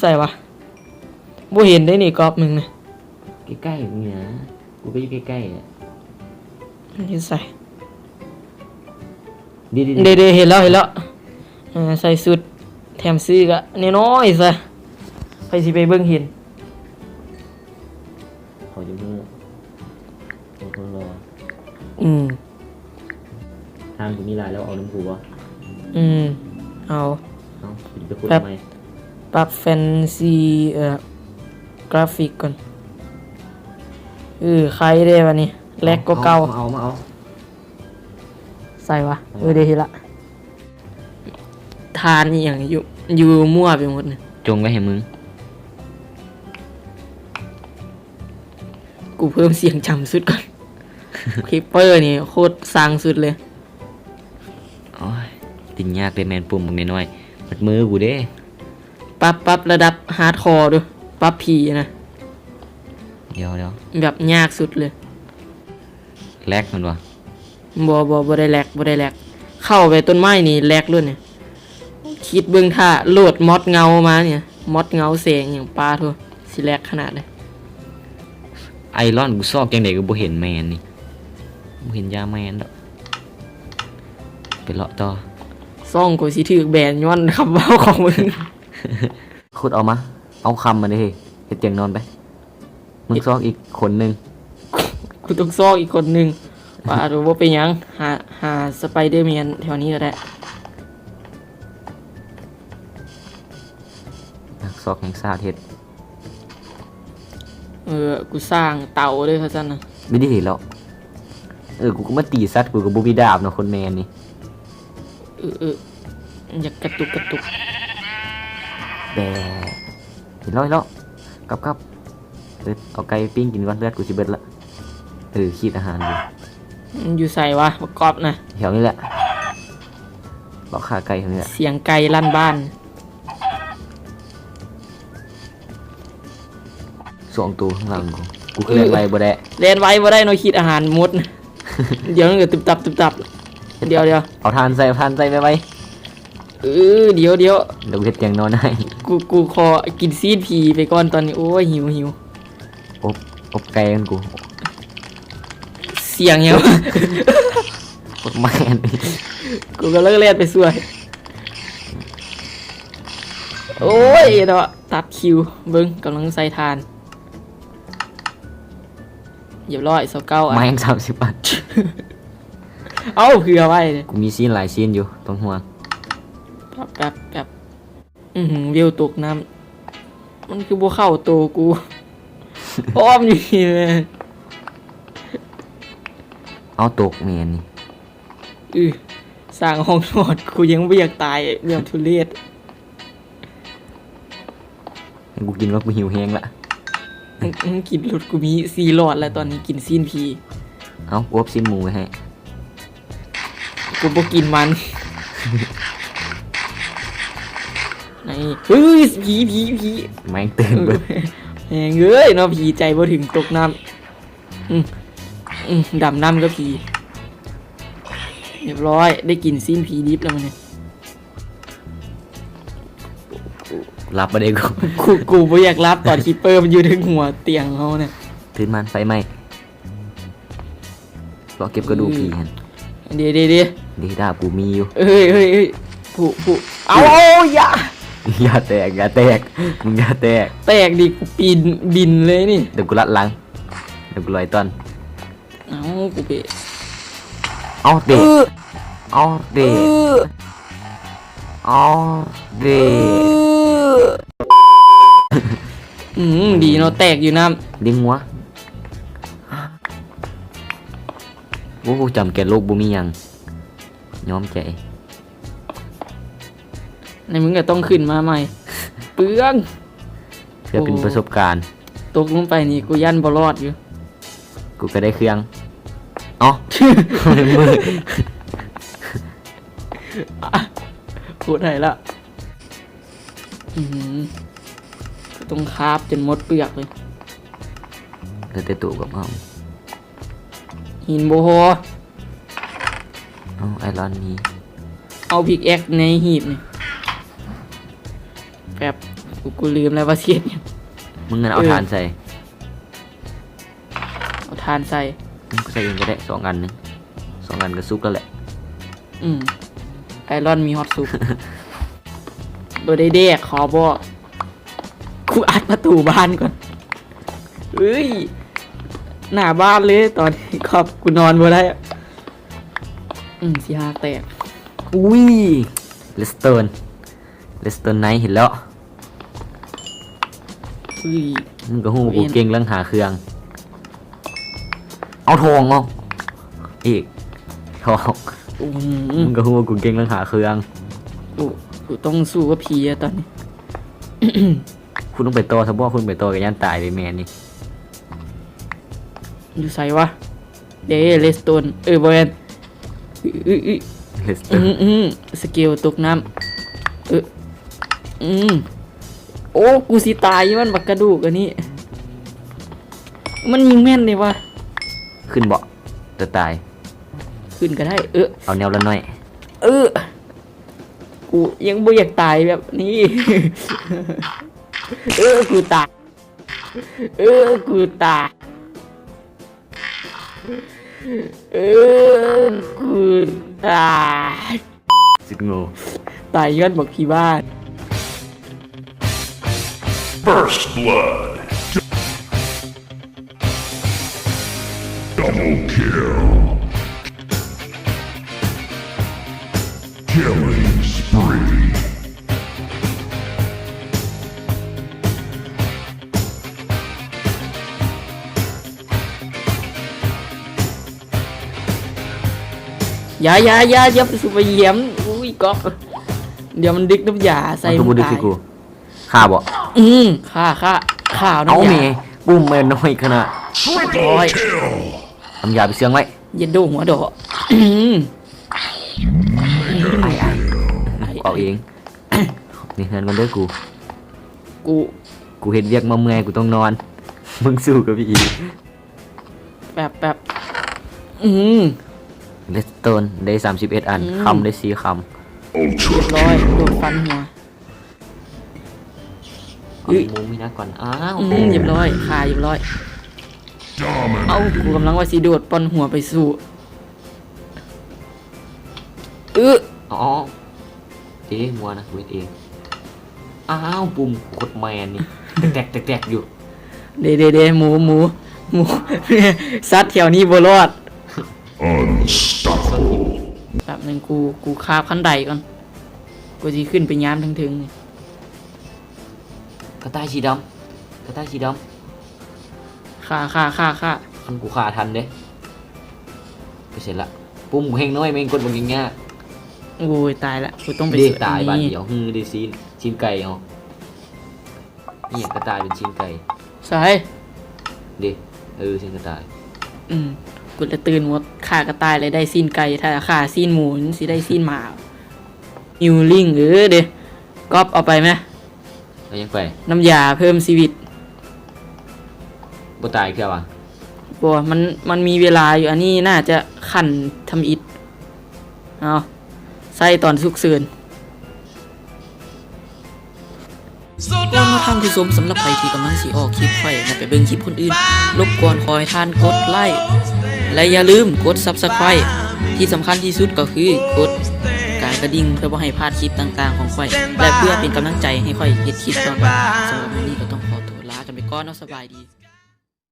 ใส่วะบ่เห็นได้นี่กรอบมึงนะใกล้ๆนี่นะกูก็อยู่ใกล้ๆอ่ะนี่ใส่ดีเดเห็นแล้วใส่สุดแถมซื้อกะน้อยๆซะไปสิไปเบิ่งเห็นขอจะมือคนรอทางกูมีลายแล้วเอาน้ำผูวะเอาจะพูดทำไมปรับแฟนซีกราฟิกก่อนใครได้วะนี่แลกก็เก่ามาเอาใส่วะเดี๋ยวทีละทานนี่อย่างอยู่มั่วไปหมดเนี่ยจงไว้ให้มึงกูเพิ่มเสียงจำสุดก่อนคลิปเปอร์นี่โคตรสร้างสุดเลยโอ้ยติ่งยากเลยแมนปุ่มมึงน้อยๆมัดมือกูเด้ปรับระดับฮาร์ดคอร์ด้วยปรับผีนะเดี๋ยวแบบยากสุดเลยแลกมันวะบ่ได้แลกเข้าไปต้นไม้นี่แลกด้วยเนี่ยคิดเบื้องท่าโหลดมอดเงามาเนี่ยมอดเงาแสงอย่างปลาทั่วสิแลกขนาดเลยไอรอนกูซอกจังไดก็บ่เห็นแมนนี่บ่เห็นยาแมนดอกไปเลาะต่อซ่องกูสิถือแบนย้อนคำเว้าของมึงขุดเอามาเอาคำมาดิเฮ้ยเฮ็ดเตียงนอนไปมึงซอกอีกคนนึงกูต้องซอกอีกคนนึงว่าดูว่าเป็นยังหาสไปเดอร์แมนแถวนี้ก็ได้ซอกแห่งซาเฮ็ดกูสร้างเต่าด้วยเขาซั่นน่ะไม่ได้เห็นแล้วกูก็มาตีซัดกูกับบ่มีดาบเนาะคนแมนนี่อยากกระตุกแต่เห็นแล้วกับเอาไก่ปิ้งกินก่อนเลือดกูสิเบิดละคิดอาหารอยู่ใส่วะประกอบนะแถวนี้แหละบอกขาไก่แถวนี้แหละเสียงไก่ลั่นบ้านส่งตัวข้างหลังกูเล่นไวบ่ได้เล่นไวบ่ได้เนาะคิดอาหารหมดเดี๋ยวมันก็ตึบตับเดี๋ยวเอาทานใส่ไปเดี๋ยวกูเฮ็ดเตียงนอนให้กูขอกินซีดผีไปก่อนตอนนี้โอ้ยหิวอบไก่กันกูเสียงยังแม่นกูก็เลิกเล่นไปสวยโอ้ยเนาะตัดคิวเบิ้งกำลังใส่ทานเรียบร้อย29ไม้30 บาทเอ้าคือเอาไว้เนี่ยกูมีซีนหลายซีนอยู่ต้องห่วงแบบวิวตกน้ำมันคือบัวเข้าโตกูอ้อมนี่เลยเอาตกเมียนนี่สร้างห้องนอนกูยังไม่อยากตายเรื่องทุเรศกูกินว่ากูหิวแห้งละกินรถกูมี4 หลอดแล้วตอนนี้กินซีนพีเอากูอบซีนหมูไว้ให้กูบ่กินมันนี่ผีแม่งตื่นเบิดแหงเนาะผีใจบ่ถึงตกน้ำดำน้ำก็ผีเรียบร้อยได้กินซีนผีดิบแล้วมันเนี่ยรับมาเด็กกูไม่อยากรับตอนคีเปอร์มันอยู่ถึงหัวเตียงเขาเนี่ยถือมันไฟไหมรอเก็บกระดูกผีฮันเดี๋ยวดีดาบกูมีอยู่เฮ้ยผู้เอาอย่าแตกมึงอย่าแตกดิกูปีนบินเลยนี่เดี๋ยวกูลัดลังเดี๋ยวกูลอยต้นกูไปเอาเด็กดีเนาะแตกอยู่น้ำดิ้งหัวกูจำแกโลกบุมียังย้อมใจในมึงก็ต้องขึ้นมาใหม่เปลืองเพื่อเป็นประสบการณ์ตกลงไปนี่กูยันบอลอดอยู่กูก็ได้เครื่องอ๋อมือพูดไหนละต้องคาบจนหมดเปลือกเลยเดี๋ยวเตะตู่กับเอาหินโบโฮเอาไอรอนนี้เอาพิกแอคในหีบนี่แบบ กูลืมแล้วว่าเสียดยัง มึงงั้นเอาทานใส่ เอาทานใส่ มึงก็ใส่เองก็ได้2 อันนึง2 อันก็ซุกแล้วแหละ ไอรอนมีฮอตซุป บ่ได้เด็กขอบอกกูอัดประตูบ้านก่อนเอ้ยหน้าบ้านเลยตอนนี้ครับกูนอนบ่ได้อะสิหาแตก อุ้ยเลสเตอร์ไนท์เห็นแล้ว อุ้ย มึงก็ฮู้ว่ากูเก่งเรื่องหาเครื่องเอาทองเอาอีกทอง อืม มึงก็ฮู้ว่ากูเก่งเรื่องหาเครื่อง กูต้องสู้กับผีอะตอนนี้ คุณต้องไปต่อซะบ่คุณไปต่อกับย่านตายไปแม่นี่ อยู่ไสวะเดเลสโตนบอยน เลสเตอร์ สเกลตกน้ำโอ้กูสิตายมันบักกระดูกอันนี้ มันยิงแม่นเลยวะ ขึ้นเบาะจะตาย ขึ้นก็ได้เอาแนวละหน่อย กูยังบ่อยากตายแบบนี้ กูตายกูตายกูตาย สิโง่ ตายย้อนบอกพี่บ้าน First blood. Double kill. Killing spree. อย่าไปสุบเหยียมอุ้ยก๊อกเดี๋ยวมันดึกน้ำยาใส่ เอาตัวบุดึกสิกูฆ่าบ่ ข้าว เอา น้ำ เม ยา ปุ้มแม่น้อยขนาด Triple kill. ทำยาไปเสื่องไว้ เย็นโดหัวดอก เอาเอง นี่เงินมันเด้อกู กู กูเห็นเรียกมาเมื่อยกูต้องนอน มึงสู้กับพี่อี แบบเลสเตอร์ได้31 อันคำได้4 คำ Ultra ร้อย kill. โดนฟันหัว เอามุมมีนะก่อนอ้าว เรียบร้อยขาเรียบร้อย เอา Dominate. กูกำลังว่าสิโดดปอนหัวไปสู่อ๋อมัวนะเวทเองอ้าวปุ่มกดแมนนี่แตกอยู่ เดหมูซัดแถวนี้บ่รอด Unstoppable. แบบนึงกูคาบขั้นใดก่อนกูสิขึ้นไปย้ำถึง กระต่ายสีดำ ค่า คันกูฆ่าทันเด้ไปเสร็จละปุ่มกูเฮงน้อยแม่งกดบางอย่างเงี้ย โอ้ยตายละกูต้องไป เด้ ซื้อ ตาย อัน บาด นี้ เดียวได้ชิ้นไก่เอานี่อย่างกระต่ายเป็นชิ้นไก่ ใช่ เด้ชิ้นกระต่าย กูจะตื่นหมดข่ากระต่ายเลยได้สิ้นไก่ถ้าข่าสิ้นหมูนสิได้สิ้นหมาฮิวลิ่งเด้ก๊อปเอาไปไหม แล้วยังไป น้ำยาเพิ่มชีวิต บ่ตายแค่วะ บัวมันมีเวลาอยู่อันนี้น่าจะขันทำอิฐเอาใส่ตอนสุกเสือนก็มาทำผู้ชมสำหรับใครที่กำลังสีออกคลิปไฟมาไปเบิ่งคลิปคนอื่นรบกวนคอยทานกดไลค์และอย่าลืมกด Subscribe ที่สำคัญที่สุดก็คือกดการกระดิ่งเพื่อบ่ให้พลาดคลิปต่างๆของข่อยและเพื่อเป็นกำลังใจให้ข่อยเฮ็ดคลิปต่อไปสำหรับวันนี้ก็ต้องขอตัวลากันไปก่อนเนาะสบายดี